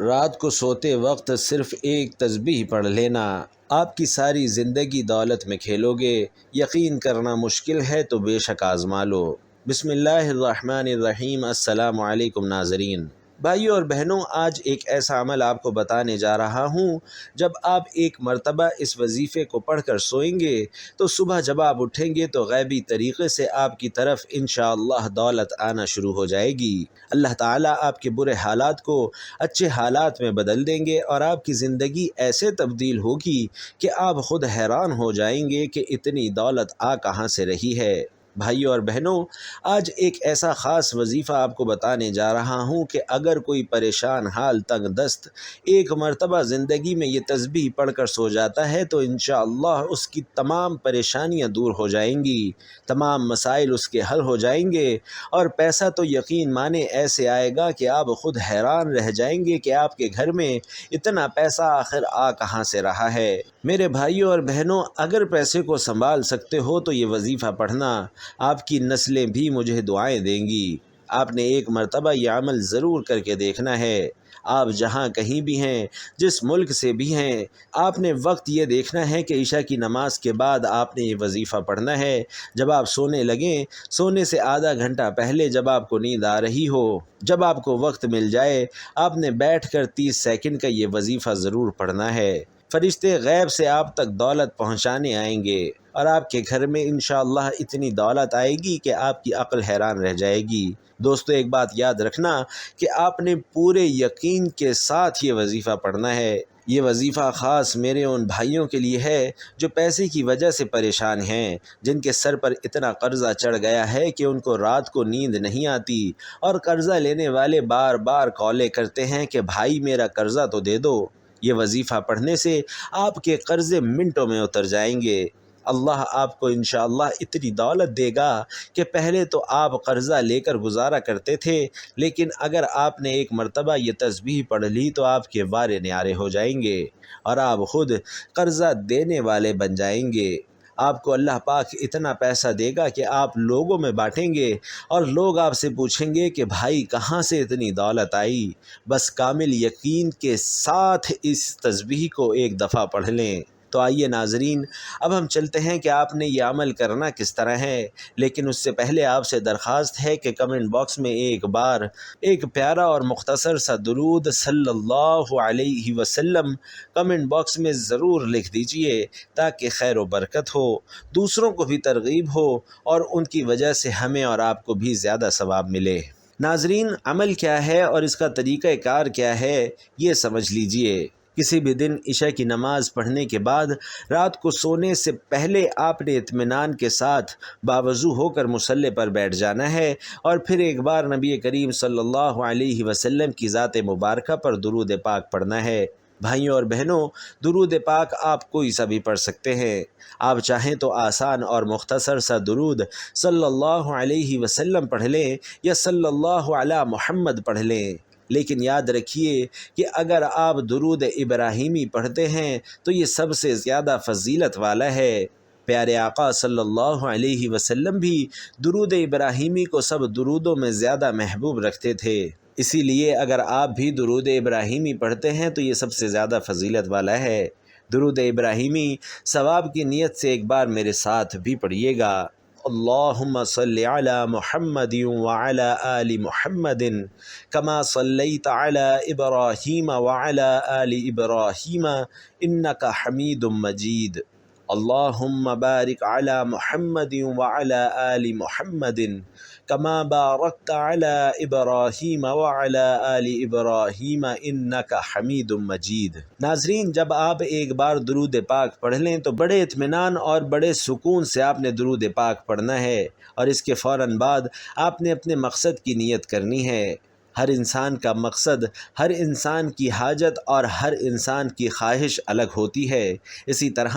رات کو سوتے وقت صرف ایک تسبیح پڑھ لینا آپ کی ساری زندگی دولت میں کھیلو گے۔ یقین کرنا مشکل ہے تو بے شک آزما لو۔ بسم اللہ الرحمن الرحیم۔ السلام علیکم ناظرین، بھائیوں اور بہنوں، آج ایک ایسا عمل آپ کو بتانے جا رہا ہوں، جب آپ ایک مرتبہ اس وظیفے کو پڑھ کر سوئیں گے تو صبح جب آپ اٹھیں گے تو غیبی طریقے سے آپ کی طرف انشاءاللہ دولت آنا شروع ہو جائے گی۔ اللہ تعالیٰ آپ کے برے حالات کو اچھے حالات میں بدل دیں گے اور آپ کی زندگی ایسے تبدیل ہوگی کہ آپ خود حیران ہو جائیں گے کہ اتنی دولت آ کہاں سے رہی ہے۔ بھائیوں اور بہنوں، آج ایک ایسا خاص وظیفہ آپ کو بتانے جا رہا ہوں کہ اگر کوئی پریشان حال تنگ دست ایک مرتبہ زندگی میں یہ تسبیح پڑھ کر سو جاتا ہے تو انشاءاللہ اس کی تمام پریشانیاں دور ہو جائیں گی، تمام مسائل اس کے حل ہو جائیں گے، اور پیسہ تو یقین مانے ایسے آئے گا کہ آپ خود حیران رہ جائیں گے کہ آپ کے گھر میں اتنا پیسہ آخر آ کہاں سے رہا ہے۔ میرے بھائیوں اور بہنوں، اگر پیسے کو سنبھال سکتے ہو تو یہ وظیفہ پڑھنا، آپ کی نسلیں بھی مجھے دعائیں دیں گی۔ آپ نے ایک مرتبہ یہ عمل ضرور کر کے دیکھنا ہے۔ آپ جہاں کہیں بھی ہیں، جس ملک سے بھی ہیں، آپ نے وقت یہ دیکھنا ہے کہ عشاء کی نماز کے بعد آپ نے یہ وظیفہ پڑھنا ہے۔ جب آپ سونے لگیں، سونے سے آدھا گھنٹہ پہلے جب آپ کو نیند آ رہی ہو، جب آپ کو وقت مل جائے، آپ نے بیٹھ کر 30 سیکنڈ کا یہ وظیفہ ضرور پڑھنا ہے۔ فرشتے غیب سے آپ تک دولت پہنچانے آئیں گے اور آپ کے گھر میں انشاءاللہ اتنی دولت آئے گی کہ آپ کی عقل حیران رہ جائے گی۔ دوستو، ایک بات یاد رکھنا کہ آپ نے پورے یقین کے ساتھ یہ وظیفہ پڑھنا ہے۔ یہ وظیفہ خاص میرے ان بھائیوں کے لیے ہے جو پیسے کی وجہ سے پریشان ہیں، جن کے سر پر اتنا قرضہ چڑھ گیا ہے کہ ان کو رات کو نیند نہیں آتی، اور قرضہ لینے والے بار بار کالیں کرتے ہیں کہ بھائی میرا قرضہ تو دے دو۔ یہ وظیفہ پڑھنے سے آپ کے قرضے منٹوں میں اتر جائیں گے۔ اللہ آپ کو انشاءاللہ اتنی دولت دے گا کہ پہلے تو آپ قرضہ لے کر گزارا کرتے تھے، لیکن اگر آپ نے ایک مرتبہ یہ تسبیح پڑھ لی تو آپ کے وارے نیارے ہو جائیں گے اور آپ خود قرضہ دینے والے بن جائیں گے۔ آپ کو اللہ پاک اتنا پیسہ دے گا کہ آپ لوگوں میں بانٹیں گے اور لوگ آپ سے پوچھیں گے کہ بھائی کہاں سے اتنی دولت آئی۔ بس کامل یقین کے ساتھ اس تسبیح کو ایک دفعہ پڑھ لیں۔ تو آئیے ناظرین، اب ہم چلتے ہیں کہ آپ نے یہ عمل کرنا کس طرح ہے، لیکن اس سے پہلے آپ سے درخواست ہے کہ کمنٹ باکس میں ایک بار ایک پیارا اور مختصر سا درود صلی اللہ علیہ وسلم کمنٹ باکس میں ضرور لکھ دیجئے، تاکہ خیر و برکت ہو، دوسروں کو بھی ترغیب ہو اور ان کی وجہ سے ہمیں اور آپ کو بھی زیادہ ثواب ملے۔ ناظرین، عمل کیا ہے اور اس کا طریقہ کار کیا ہے، یہ سمجھ لیجئے۔ کسی بھی دن عشاء کی نماز پڑھنے کے بعد رات کو سونے سے پہلے آپ نے اطمینان کے ساتھ باوضو ہو کر مصلی پر بیٹھ جانا ہے اور پھر ایک بار نبی کریم صلی اللہ علیہ وسلم کی ذات مبارکہ پر درود پاک پڑھنا ہے۔ بھائیوں اور بہنوں، درود پاک آپ کوئی سا بھی پڑھ سکتے ہیں۔ آپ چاہیں تو آسان اور مختصر سا درود صلی اللہ علیہ وسلم پڑھ لیں یا صلی اللہ علی محمد پڑھ لیں، لیکن یاد رکھیے کہ اگر آپ درود ابراہیمی پڑھتے ہیں تو یہ سب سے زیادہ فضیلت والا ہے۔ پیارے آقا صلی اللہ علیہ وسلم بھی درود ابراہیمی کو سب درودوں میں زیادہ محبوب رکھتے تھے، اسی لیے اگر آپ بھی درود ابراہیمی پڑھتے ہیں تو یہ سب سے زیادہ فضیلت والا ہے۔ درود ابراہیمی ثواب کی نیت سے ایک بار میرے ساتھ بھی پڑھیے گا۔ اللہم صلی علی محمد وعلی آل محمد کما صلیت علی ابراہیم وعلی آل ابراہیم انک حمید مجید۔ اللہم بارک علی محمد وعلی آل محمد کما بارکت علی ابراہیم وعلی آل ابراہیم انک حمید مجید۔ ناظرین، جب آپ ایک بار درود پاک پڑھ لیں تو بڑے اطمینان اور بڑے سکون سے آپ نے درود پاک پڑھنا ہے، اور اس کے فوراً بعد آپ نے اپنے مقصد کی نیت کرنی ہے۔ ہر انسان کا مقصد، ہر انسان کی حاجت اور ہر انسان کی خواہش الگ ہوتی ہے، اسی طرح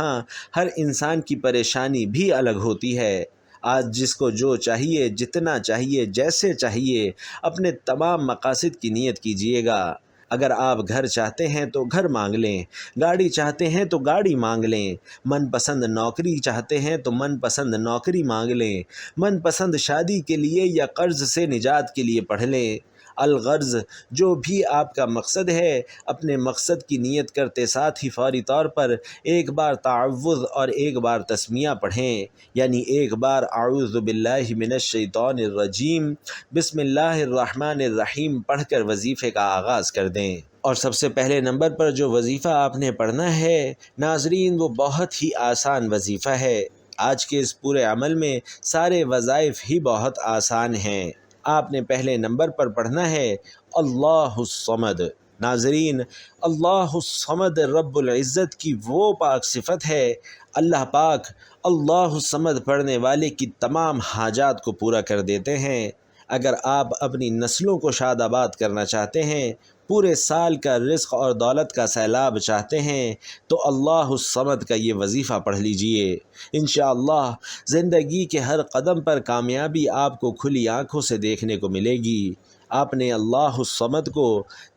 ہر انسان کی پریشانی بھی الگ ہوتی ہے۔ آج جس کو جو چاہیے، جتنا چاہیے، جیسے چاہیے، اپنے تمام مقاصد کی نیت کیجیے گا۔ اگر آپ گھر چاہتے ہیں تو گھر مانگ لیں، گاڑی چاہتے ہیں تو گاڑی مانگ لیں، من پسند نوکری چاہتے ہیں تو من پسند نوکری مانگ لیں، من پسند شادی کے لیے یا قرض سے نجات کے لیے پڑھ لیں۔ الغرض جو بھی آپ کا مقصد ہے، اپنے مقصد کی نیت کرتے ساتھ ہی فوری طور پر ایک بار تعوذ اور ایک بار تسمیہ پڑھیں، یعنی ایک بار اعوذ باللہ من الشیطان الرجیم بسم اللہ الرحمن الرحیم پڑھ کر وظیفے کا آغاز کر دیں۔ اور سب سے پہلے نمبر پر جو وظیفہ آپ نے پڑھنا ہے ناظرین، وہ بہت ہی آسان وظیفہ ہے۔ آج کے اس پورے عمل میں سارے وظائف ہی بہت آسان ہیں۔ آپ نے پہلے نمبر پر پڑھنا ہے اللہ الصمد۔ ناظرین، اللہ الصمد رب العزت کی وہ پاک صفت ہے۔ اللہ پاک اللہ الصمد پڑھنے والے کی تمام حاجات کو پورا کر دیتے ہیں۔ اگر آپ اپنی نسلوں کو شاد آباد کرنا چاہتے ہیں، پورے سال کا رزق اور دولت کا سیلاب چاہتے ہیں، تو اللہ الصمد کا یہ وظیفہ پڑھ لیجئے۔ انشاءاللہ زندگی کے ہر قدم پر کامیابی آپ کو کھلی آنکھوں سے دیکھنے کو ملے گی۔ آپ نے اللہ الصمد کو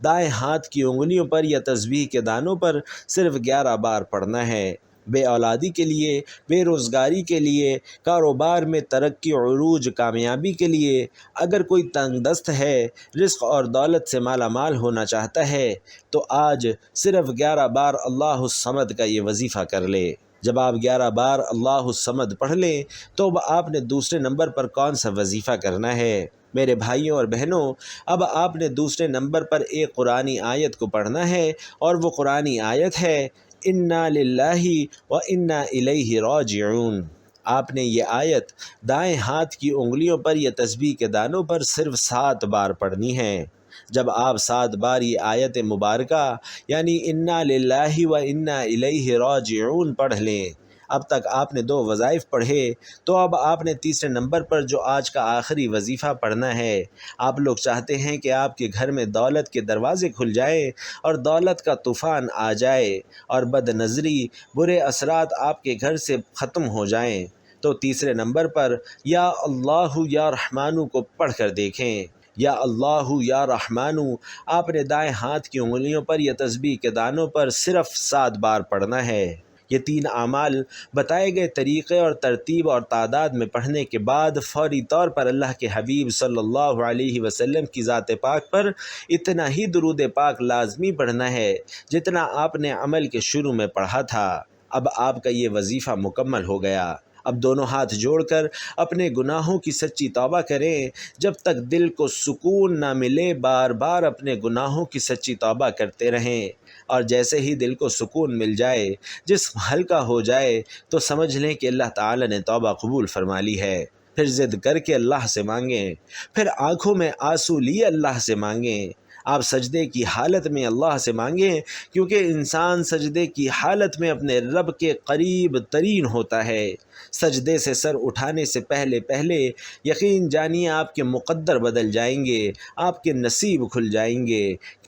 دائیں ہاتھ کی انگلیوں پر یا تسبیح کے دانوں پر صرف 11 بار پڑھنا ہے۔ بے اولادی کے لیے، بے روزگاری کے لیے، کاروبار میں ترقی، عروج، کامیابی کے لیے، اگر کوئی تنگ دست ہے، رزق اور دولت سے مالا مال ہونا چاہتا ہے، تو آج صرف 11 بار اللہ الصمد کا یہ وظیفہ کر لے۔ جب آپ 11 بار اللہ الصمد پڑھ لیں تو اب آپ نے دوسرے نمبر پر کون سا وظیفہ کرنا ہے؟ میرے بھائیوں اور بہنوں، اب آپ نے دوسرے نمبر پر ایک قرآنی آیت کو پڑھنا ہے، اور وہ قرآنی آیت ہے انا للہ و انا الیہ راجعون۔ آپ نے یہ آیت دائیں ہاتھ کی انگلیوں پر یا تسبیح کے دانوں پر صرف 7 بار پڑھنی ہے۔ جب آپ 7 بار یہ آیت مبارکہ یعنی انا للہ و انا الیہ راجعون پڑھ لیں، اب تک آپ نے 2 وظائف پڑھے، تو اب آپ نے تیسرے نمبر پر جو آج کا آخری وظیفہ پڑھنا ہے۔ آپ لوگ چاہتے ہیں کہ آپ کے گھر میں دولت کے دروازے کھل جائیں اور دولت کا طوفان آ جائے اور بد نظری، برے اثرات آپ کے گھر سے ختم ہو جائیں، تو تیسرے نمبر پر یا اللہ یا رحمانو کو پڑھ کر دیکھیں۔ یا اللہ یا رحمانو آپ نے دائیں ہاتھ کی انگلیوں پر یا تسبیح کے دانوں پر صرف 7 بار پڑھنا ہے۔ یہ 3 اعمال بتائے گئے طریقے اور ترتیب اور تعداد میں پڑھنے کے بعد فوری طور پر اللہ کے حبیب صلی اللہ علیہ وسلم کی ذات پاک پر اتنا ہی درود پاک لازمی پڑھنا ہے جتنا آپ نے عمل کے شروع میں پڑھا تھا۔ اب آپ کا یہ وظیفہ مکمل ہو گیا۔ اب دونوں ہاتھ جوڑ کر اپنے گناہوں کی سچی توبہ کریں۔ جب تک دل کو سکون نہ ملے بار بار اپنے گناہوں کی سچی توبہ کرتے رہیں، اور جیسے ہی دل کو سکون مل جائے، جسم ہلکا ہو جائے، تو سمجھ لیں کہ اللہ تعالی نے توبہ قبول فرما لی ہے۔ پھر ضد کر کے اللہ سے مانگیں، پھر آنکھوں میں آنسو لیے اللہ سے مانگیں۔ آپ سجدے کی حالت میں اللہ سے مانگیں، کیونکہ انسان سجدے کی حالت میں اپنے رب کے قریب ترین ہوتا ہے۔ سجدے سے سر اٹھانے سے پہلے پہلے یقین جانیے آپ کے مقدر بدل جائیں گے، آپ کے نصیب کھل جائیں گے۔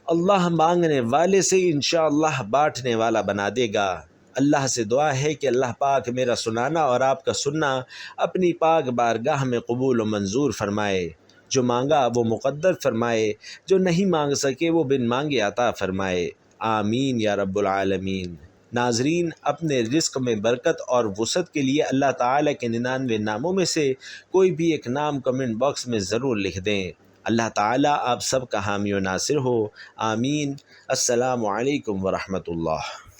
اللہ مانگنے والے سے انشاءاللہ بانٹنے والا بنا دے گا۔ اللہ سے دعا ہے کہ اللہ پاک میرا سنانا اور آپ کا سننا اپنی پاک بارگاہ میں قبول و منظور فرمائے۔ جو مانگا وہ مقدر فرمائے، جو نہیں مانگ سکے وہ بن مانگے عطا فرمائے۔ آمین یا رب العالمین۔ ناظرین، اپنے رزق میں برکت اور وسعت کے لیے اللہ تعالیٰ کے 99 ناموں میں سے کوئی بھی ایک نام کمنٹ باکس میں ضرور لکھ دیں۔ اللہ تعالیٰ آپ سب کا حامی و ناصر ہو۔ آمین۔ السلام علیکم ورحمۃ اللہ۔